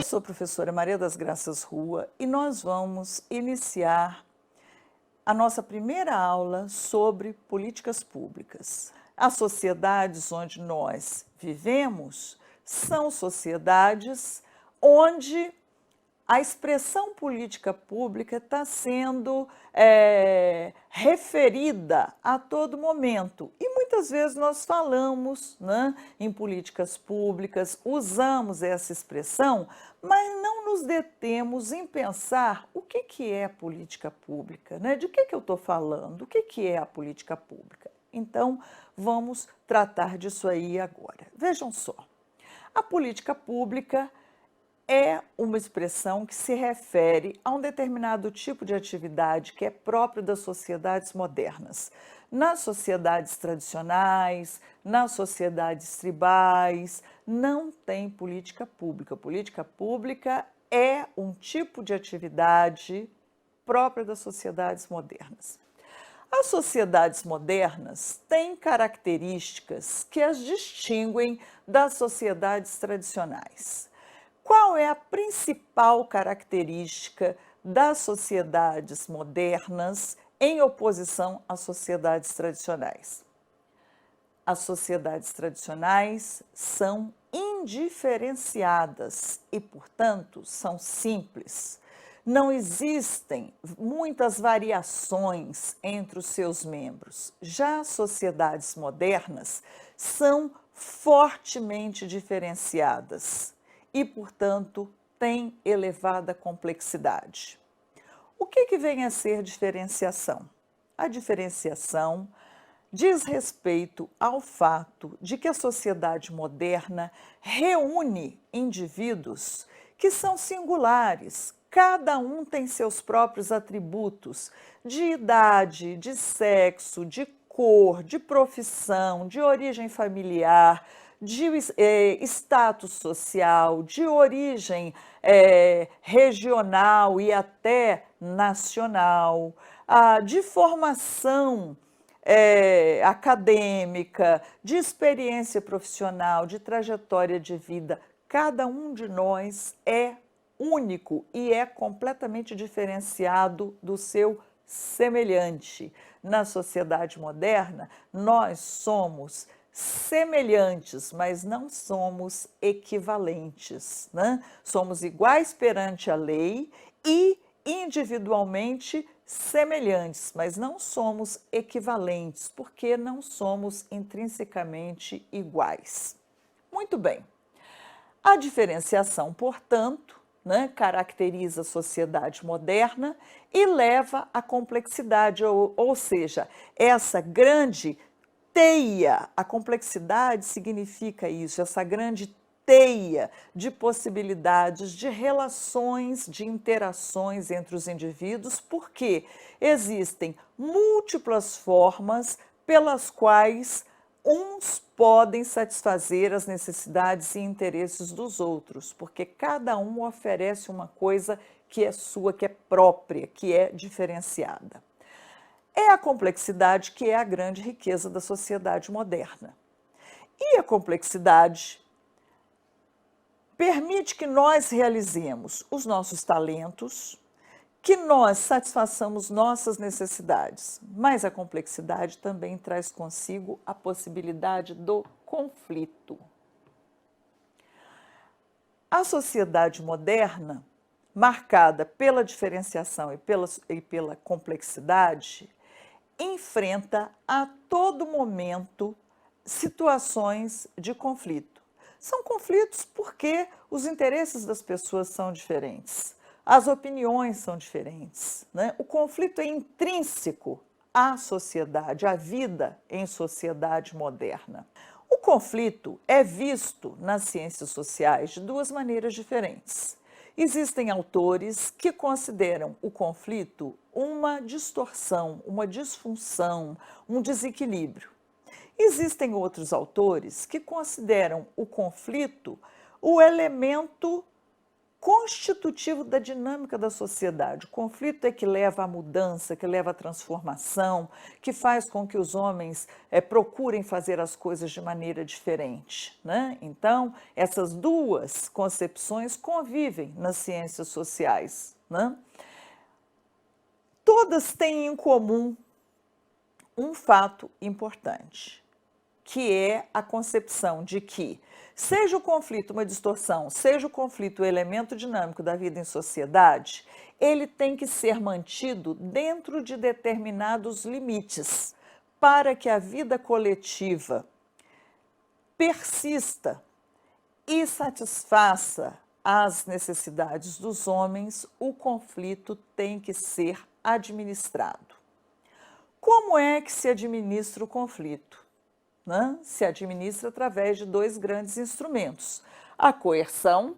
sou a professora Maria das Graças Rua e nós vamos iniciar a nossa primeira aula sobre políticas públicas. As sociedades onde nós vivemos são sociedades onde a expressão política pública está sendo referida a todo momento. E muitas vezes nós falamos, né, em políticas públicas, usamos essa expressão, mas não nos detemos em pensar o que é política pública, né? De que eu estou falando, o que é a política pública. Então, vamos tratar disso aí agora. Vejam só, a política pública é uma expressão que se refere a um determinado tipo de atividade que é próprio das sociedades modernas. Nas sociedades tradicionais, nas sociedades tribais, não tem política pública. Política pública é um tipo de atividade própria das sociedades modernas. As sociedades modernas têm características que as distinguem das sociedades tradicionais. Qual é a principal característica das sociedades modernas em oposição às sociedades tradicionais? As sociedades tradicionais são indiferenciadas e, portanto, são simples. Não existem muitas variações entre os seus membros. Já as sociedades modernas são fortemente diferenciadas e, portanto, têm elevada complexidade. O que vem a ser diferenciação? A diferenciação diz respeito ao fato de que a sociedade moderna reúne indivíduos que são singulares, cada um tem seus próprios atributos de idade, de sexo, de cor, de profissão, de origem familiar, de status social, de origem regional e até nacional, de formação acadêmica, de experiência profissional, de trajetória de vida. Cada um de nós é único e é completamente diferenciado do seu semelhante. Na sociedade moderna, nós somos semelhantes, mas não somos equivalentes, né? Somos iguais perante a lei e individualmente semelhantes, mas não somos equivalentes, porque não somos intrinsecamente iguais. Muito bem. A diferenciação, portanto, né, caracteriza a sociedade moderna e leva à complexidade, ou seja, essa grande teia, a complexidade significa isso, essa grande teia de possibilidades, de relações, de interações entre os indivíduos, porque existem múltiplas formas pelas quais uns podem satisfazer as necessidades e interesses dos outros, porque cada um oferece uma coisa que é sua, que é própria, que é diferenciada. É a complexidade que é a grande riqueza da sociedade moderna. E a complexidade permite que nós realizemos os nossos talentos, que nós satisfaçamos nossas necessidades, mas a complexidade também traz consigo a possibilidade do conflito. A sociedade moderna, marcada pela diferenciação e pela complexidade, enfrenta a todo momento situações de conflito. São conflitos porque os interesses das pessoas são diferentes, as opiniões são diferentes, né? O conflito é intrínseco à sociedade, à vida em sociedade moderna. O conflito é visto nas ciências sociais de duas maneiras diferentes. Existem autores que consideram o conflito uma distorção, uma disfunção, um desequilíbrio. Existem outros autores que consideram o conflito o elemento constitutivo da dinâmica da sociedade. O conflito é que leva à mudança, que leva à transformação, que faz com que os homens procurem fazer as coisas de maneira diferente, né? Então, essas duas concepções convivem nas ciências sociais, né? Todas têm em comum um fato importante, que é a concepção de que, seja o conflito uma distorção, seja o conflito o elemento dinâmico da vida em sociedade, ele tem que ser mantido dentro de determinados limites, para que a vida coletiva persista e satisfaça as necessidades dos homens. O conflito tem que ser administrado. Como é que se administra o conflito? Se administra através de dois grandes instrumentos, a coerção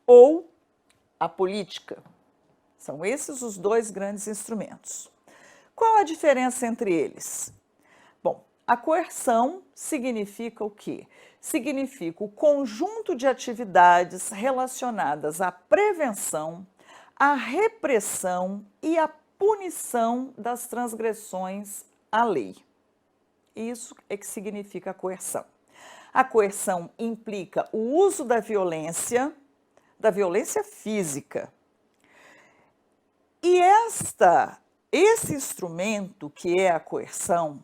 ou a política. São esses os dois grandes instrumentos. Qual a diferença entre eles? Bom, a coerção significa o quê? Significa o conjunto de atividades relacionadas à prevenção, à repressão e à punição das transgressões à lei. Isso é que significa a coerção. A coerção implica o uso da violência física. E esse instrumento que é a coerção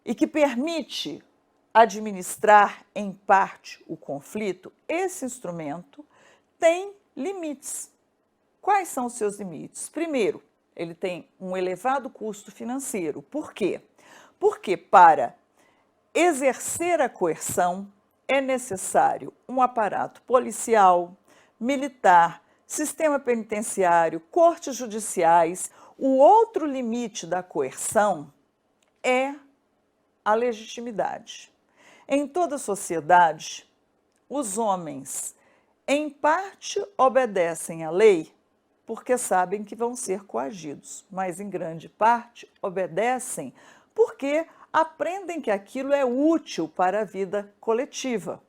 e que permite administrar em parte o conflito, esse instrumento tem limites. Quais são os seus limites? Primeiro, ele tem um elevado custo financeiro. Por quê? Porque para exercer a coerção é necessário um aparato policial, militar, sistema penitenciário, cortes judiciais. O outro limite da coerção é a legitimidade. Em toda sociedade, os homens, em parte, obedecem à lei porque sabem que vão ser coagidos, mas em grande parte obedecem porque aprendem que aquilo é útil para a vida coletiva.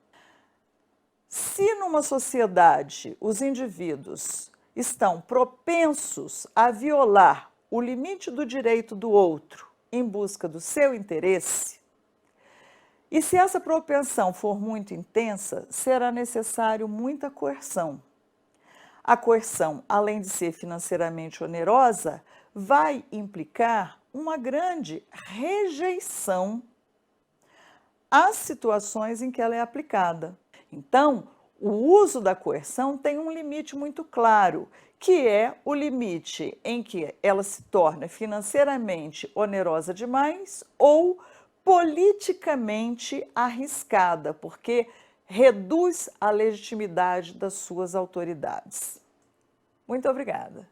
Se numa sociedade os indivíduos estão propensos a violar o limite do direito do outro em busca do seu interesse, e se essa propensão for muito intensa, será necessário muita coerção. A coerção, além de ser financeiramente onerosa, vai implicar uma grande rejeição às situações em que ela é aplicada. Então, o uso da coerção tem um limite muito claro, que é o limite em que ela se torna financeiramente onerosa demais ou politicamente arriscada, porque reduz a legitimidade das suas autoridades. Muito obrigada.